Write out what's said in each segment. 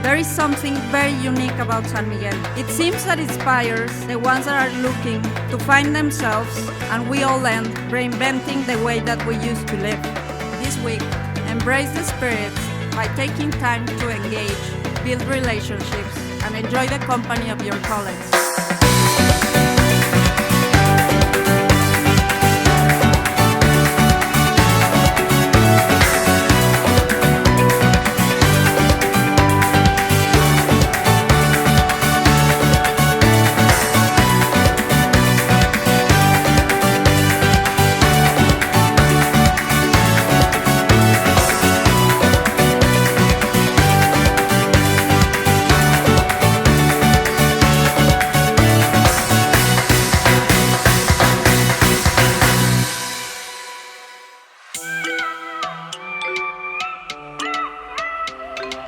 There is something very unique about San Miguel. It seems that it inspires the ones that are looking to find themselves, and we all end reinventing the way that we used to live. This week, embrace the spirit by taking time to engage, build relationships, and enjoy the company of your colleagues.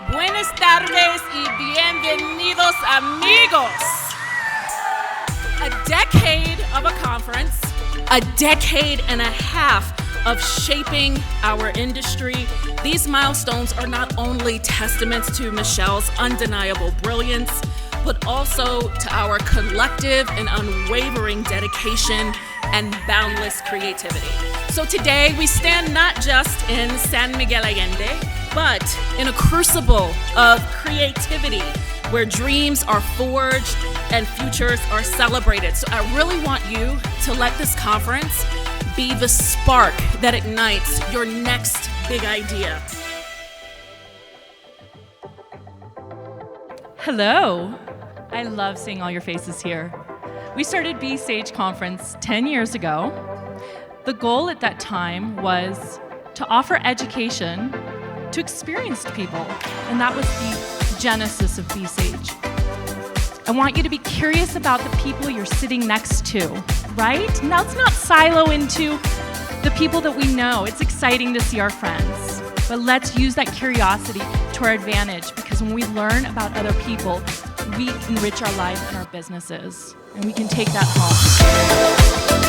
Buenas tardes y bienvenidos, amigos. A decade of a conference, a decade and a half of shaping our industry. These milestones are not only testaments to Michelle's undeniable brilliance, but also to our collective and unwavering dedication and boundless creativity. So today we stand not just in San Miguel de Allende, but in a crucible of creativity where dreams are forged and futures are celebrated. So I really want you to let this conference be the spark that ignites your next big idea. Hello. I love seeing all your faces here. We started B-Stage Conference 10 years ago. The goal at that time was to offer education to experienced people, and that was the genesis of B-Sage. I want you to be curious about the people you're sitting next to, right? Now let's not silo into the people that we know. It's exciting to see our friends, but let's use that curiosity to our advantage, because when we learn about other people, we enrich our lives and our businesses, and we can take that home.